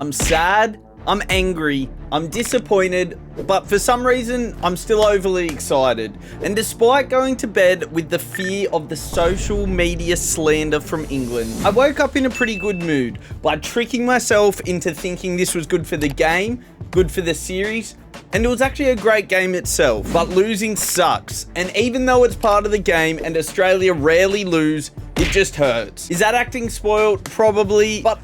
I'm sad, I'm angry, I'm disappointed, but for some reason, I'm still overly excited. And despite going to bed with the fear of the social media slander from England, I woke up in a pretty good mood by tricking myself into thinking this was good for the game, good for the series, and it was actually a great game itself. But losing sucks, and even though it's part of the game and Australia rarely lose, it just hurts. Is that acting spoiled? Probably, but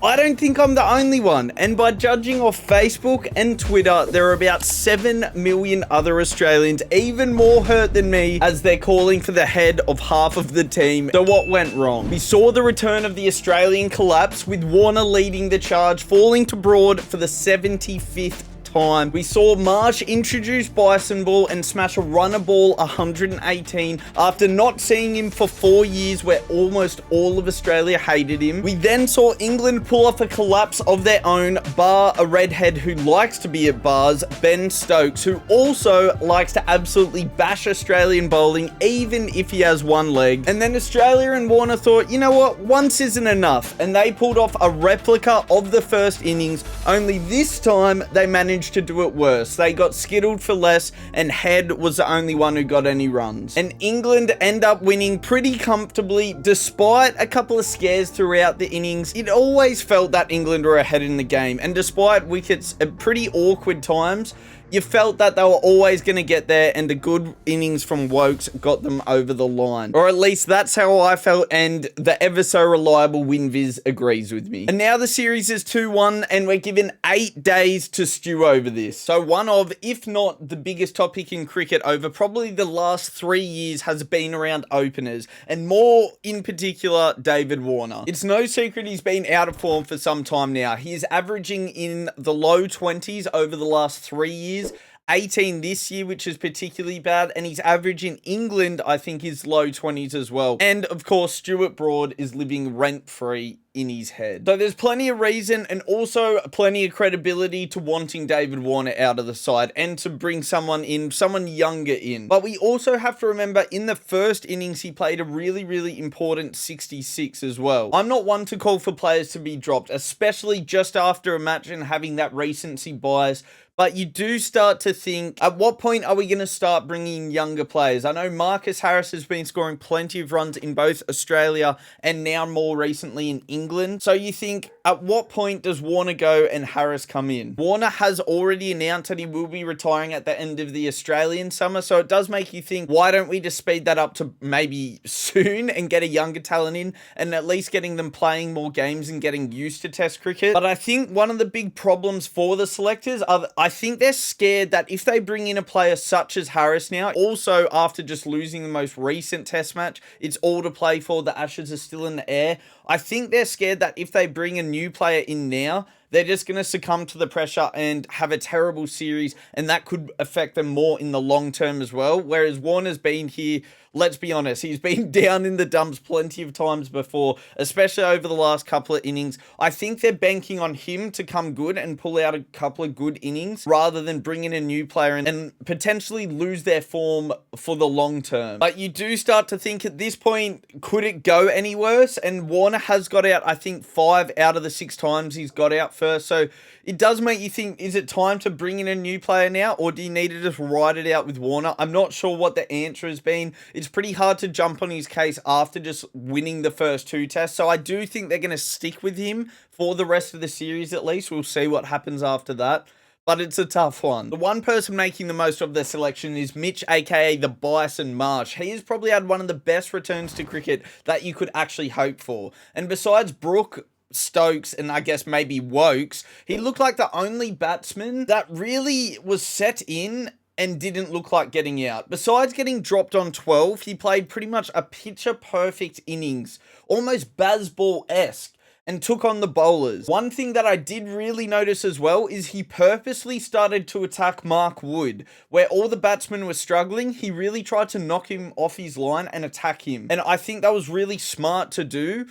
I don't think I'm the only one, and by judging off Facebook and Twitter, there are about 7 million other Australians even more hurt than me as they're calling for the head of half of the team. So what went wrong? We saw the return of the Australian collapse with Warner leading the charge, falling to Broad for the 75th time. We saw Marsh introduce Bison Ball and smash a runner ball 118 after not seeing him for 4 years where almost all of Australia hated him. We then saw England pull off a collapse of their own, bar a redhead who likes to be at bars, Ben Stokes, who also likes to absolutely bash Australian bowling even if he has one leg. And then Australia and Warner thought, you know what, once isn't enough, and they pulled off a replica of the first innings, only this time they managed to do it worse. They got skittled for less, and Head was the only one who got any runs. And England end up winning pretty comfortably despite a couple of scares throughout the innings. It always felt that England were ahead in the game, and despite wickets at pretty awkward times, you felt that they were always going to get there, and the good innings from Wokes got them over the line. Or at least that's how I felt, and the ever so reliable WinViz agrees with me. And now the series is 2-1, and we're given 8 days to stew over this. So one of, if not the biggest topic in cricket over probably the last 3 years has been around openers, and more in particular, David Warner. It's no secret he's been out of form for some time now. He is averaging in the low 20s over the last 3 years. 18 this year, which is particularly bad, and his average in England, I think, is low 20s as well. And of course, Stuart Broad is living rent-free in his head. So there's plenty of reason and also plenty of credibility to wanting David Warner out of the side and to bring someone in, someone younger in. But we also have to remember in the first innings, he played a really, really important 66 as well. I'm not one to call for players to be dropped, especially just after a match and having that recency bias. But you do start to think, at what point are we going to start bringing younger players? I know Marcus Harris has been scoring plenty of runs in both Australia and now more recently in England. So you think, at what point does Warner go and Harris come in? Warner has already announced that he will be retiring at the end of the Australian summer. So it does make you think, why don't we just speed that up to maybe soon and get a younger talent in and at least getting them playing more games and getting used to Test cricket? But I think one of the big problems for the selectors are, I think they're scared that if they bring in a player such as Harris now, also after just losing the most recent Test match, it's all to play for, the Ashes are still in the air. I think they're scared that if they bring a new player in now, they're just going to succumb to the pressure and have a terrible series, and that could affect them more in the long term as well. Whereas Warner's been here, let's be honest, he's been down in the dumps plenty of times before, especially over the last couple of innings. I think they're banking on him to come good and pull out a couple of good innings rather than bring in a new player and potentially lose their form for the long term. But you do start to think at this point, could it go any worse? And Warner has got out, I think, 5 out of the 6 times he's got out first. So it does make you think, is it time to bring in a new player now, or do you need to just ride it out with Warner? I'm not sure what the answer has been. It's pretty hard to jump on his case after just winning the first 2 tests. So I do think they're going to stick with him for the rest of the series at least. We'll see what happens after that. But it's a tough one. The one person making the most of their selection is Mitch, aka the Bison Marsh. He has probably had one of the best returns to cricket that you could actually hope for. And besides Brook, Stokes, and I guess maybe Wokes, he looked like the only batsman that really was set in and didn't look like getting out. Besides getting dropped on 12, he played pretty much a picture-perfect innings, almost Bazball-esque, and took on the bowlers. One thing that I did really notice as well is he purposely started to attack Mark Wood. Where all the batsmen were struggling, he really tried to knock him off his line and attack him. And I think that was really smart to do.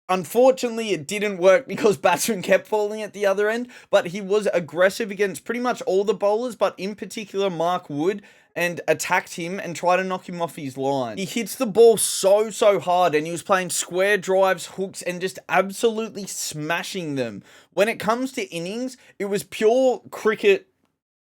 Unfortunately, it didn't work because batsmen kept falling at the other end, but he was aggressive against pretty much all the bowlers, but in particular Mark Wood, and attacked him and tried to knock him off his line. He hits the ball so hard, and he was playing square drives, hooks, and just absolutely smashing them. When it comes to innings, it was pure cricket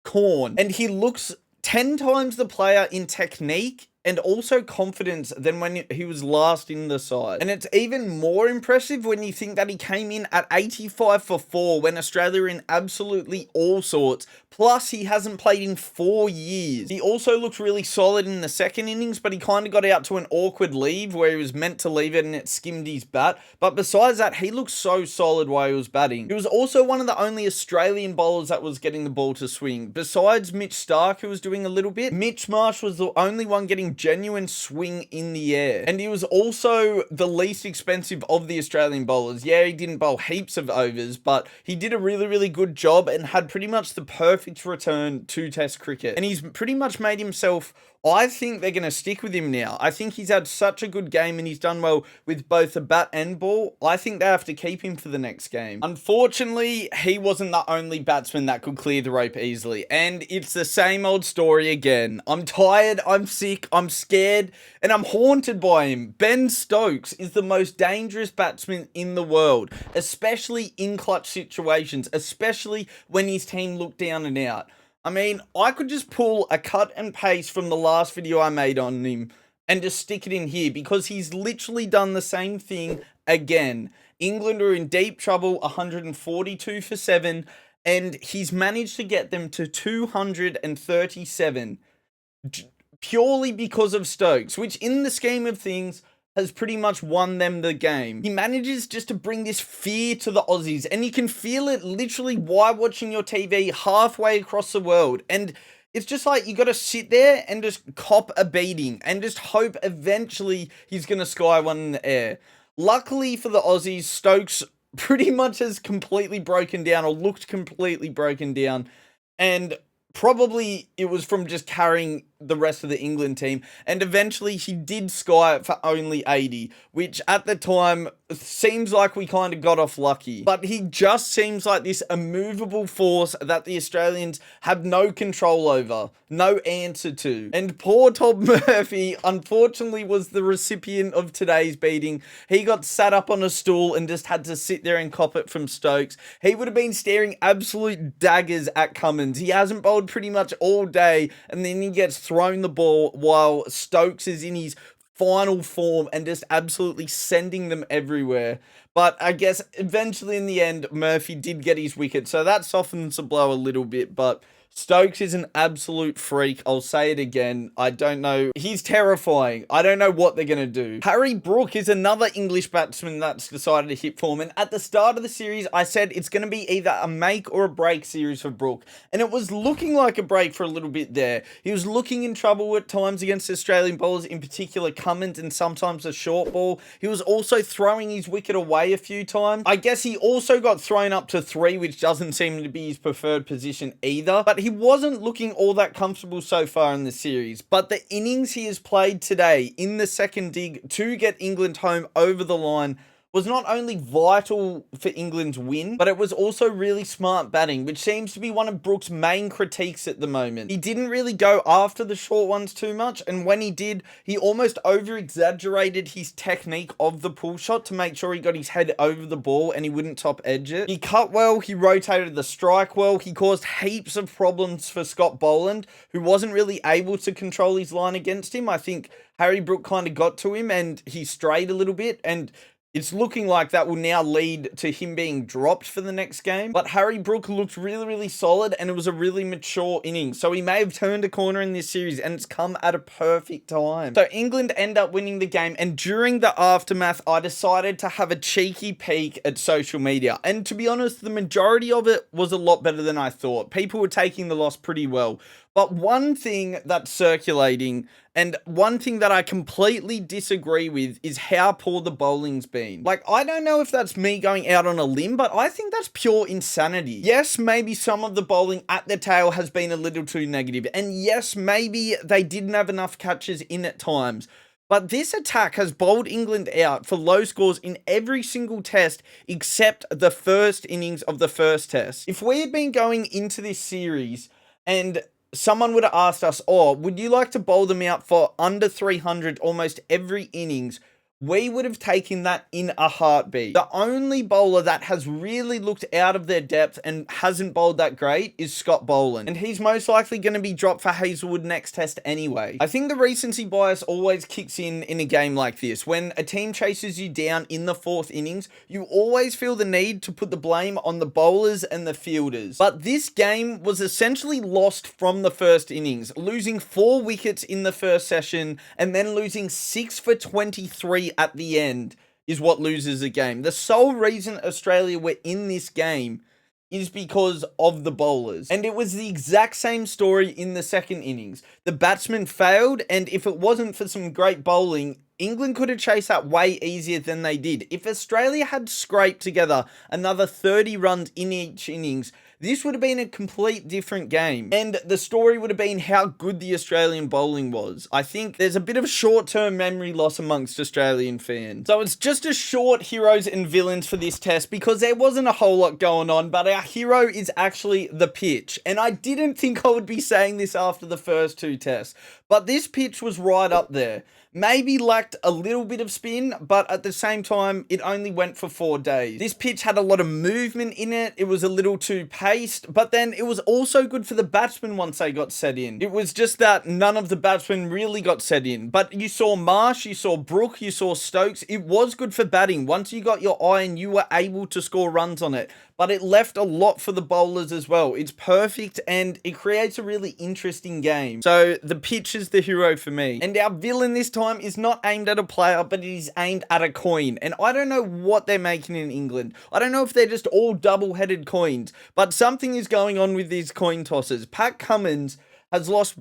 corn, and he looks 10 times the player in technique and also confidence than when he was last in the side. And it's even more impressive when you think that he came in at 85 for 4 when Australia were in absolutely all sorts. Plus, he hasn't played in 4 years. He also looked really solid in the second innings, but he kind of got out to an awkward leave where he was meant to leave it and it skimmed his bat. But besides that, he looked so solid while he was batting. He was also one of the only Australian bowlers that was getting the ball to swing. Besides Mitch Starc, who was doing a little bit, Mitch Marsh was the only one getting genuine swing in the air. And he was also the least expensive of the Australian bowlers. Yeah, he didn't bowl heaps of overs, but he did a really good job and had pretty much the perfect return to Test cricket. And he's pretty much made himself, I think they're going to stick with him now. I think he's had such a good game and he's done well with both the bat and ball. I think they have to keep him for the next game. Unfortunately, he wasn't the only batsman that could clear the rope easily. And it's the same old story again. I'm tired, I'm sick, I'm scared, and I'm haunted by him. Ben Stokes is the most dangerous batsman in the world, especially in clutch situations, especially when his team look down and out. I mean, I could just pull a cut and paste from the last video I made on him and just stick it in here because he's literally done the same thing again. England are in deep trouble, 142 for 7, and he's managed to get them to 237 purely because of Stokes, which in the scheme of things has pretty much won them the game. He manages just to bring this fear to the Aussies, and you can feel it literally while watching your TV halfway across the world. And it's just like you got to sit there and just cop a beating and just hope eventually he's going to sky one in the air. Luckily for the Aussies, Stokes pretty much has completely broken down or looked completely broken down, and probably it was from just carrying the rest of the England team, and eventually he did sky it for only 80, which at the time seems like we kind of got off lucky. But he just seems like this immovable force that the Australians have no control over, no answer to. And poor Tom Murphy, unfortunately, was the recipient of today's beating. He got sat up on a stool and just had to sit there and cop it from Stokes. He would have been staring absolute daggers at Cummins. He hasn't bowled pretty much all day, and then he gets thrown the ball while Stokes is in his final form and just absolutely sending them everywhere. But I guess eventually in the end, Murphy did get his wicket, so that softens the blow a little bit, but Stokes is an absolute freak. I'll say it again. I don't know. He's terrifying. I don't know what they're going to do. Harry Brook is another English batsman that's decided to hit form. And at the start of the series, I said it's going to be either a make or a break series for Brook. And it was looking like a break for a little bit there. He was looking in trouble at times against Australian bowlers, in particular Cummins and sometimes a short ball. He was also throwing his wicket away a few times. I guess he also got thrown up to 3, which doesn't seem to be his preferred position either. But he wasn't looking all that comfortable so far in the series, but the innings he has played today in the second dig to get England home over the line was not only vital for England's win, but it was also really smart batting, which seems to be one of Brook's main critiques at the moment. He didn't really go after the short ones too much, and when he did, he almost over-exaggerated his technique of the pull shot to make sure he got his head over the ball and he wouldn't top edge it. He cut well, he rotated the strike well, he caused heaps of problems for Scott Boland, who wasn't really able to control his line against him. I think Harry Brook kind of got to him and he strayed a little bit, and it's looking like that will now lead to him being dropped for the next game. But Harry Brook looked really solid, and it was a really mature inning. So he may have turned a corner in this series, and it's come at a perfect time. So England end up winning the game, and during the aftermath, I decided to have a cheeky peek at social media. And to be honest, the majority of it was a lot better than I thought. People were taking the loss pretty well. But one thing that's circulating, and one thing that I completely disagree with, is how poor the bowling's been. Like, I don't know if that's me going out on a limb, but I think that's pure insanity. Yes, maybe some of the bowling at the tail has been a little too negative, and yes, maybe they didn't have enough catches in at times. But this attack has bowled England out for low scores in every single test except the first innings of the first test. If we had been going into this series and someone would have asked us, oh, would you like to bowl them out for under 300 almost every innings? We would have taken that in a heartbeat. The only bowler that has really looked out of their depth and hasn't bowled that great is Scott Boland. And he's most likely going to be dropped for Hazelwood next test anyway. I think the recency bias always kicks in a game like this. When a team chases you down in the 4th innings, you always feel the need to put the blame on the bowlers and the fielders. But this game was essentially lost from the 1st innings, losing 4 wickets in the first session and then losing 6 for 23 at the end is what loses a game. The sole reason Australia were in this game is because of the bowlers. And it was the exact same story in the 2nd innings. The batsmen failed, and if it wasn't for some great bowling, England could have chased that way easier than they did. If Australia had scraped together another 30 runs in each innings, this would have been a complete different game. And the story would have been how good the Australian bowling was. I think there's a bit of short-term memory loss amongst Australian fans. So it's just a short heroes and villains for this test because there wasn't a whole lot going on, but our hero is actually the pitch. And I didn't think I would be saying this after the first 2 tests, but this pitch was right up there. Maybe lacked a little bit of spin, but at the same time, it only went for 4 days. This pitch had a lot of movement in it. It was a little too paced, but then it was also good for the batsmen once they got set in. It was just that none of the batsmen really got set in. But you saw Marsh, you saw Brook, you saw Stokes. It was good for batting. Once you got your iron, you were able to score runs on it. But it left a lot for the bowlers as well. It's perfect and it creates a really interesting game. So the pitch is the hero for me. And our villain this time is not aimed at a player, but it is aimed at a coin. And I don't know what they're making in England. I don't know if they're just all double-headed coins, but something is going on with these coin tosses. Pat Cummins has lost...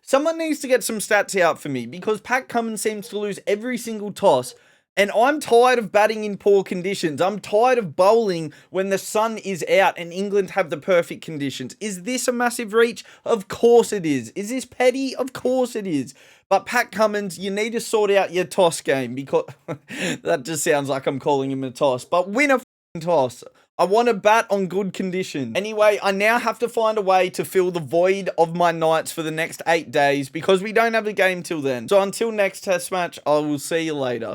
someone needs to get some stats out for me because Pat Cummins seems to lose every single toss. And I'm tired of batting in poor conditions. I'm tired of bowling when the sun is out and England have the perfect conditions. Is this a massive reach? Of course it is. Is this petty? Of course it is. But Pat Cummins, you need to sort out your toss game because that just sounds like I'm calling him a toss. But win a toss. I want to bat on good condition. Anyway, I now have to find a way to fill the void of my nights for the next 8 days because we don't have a game till then. So until next test match, I will see you later.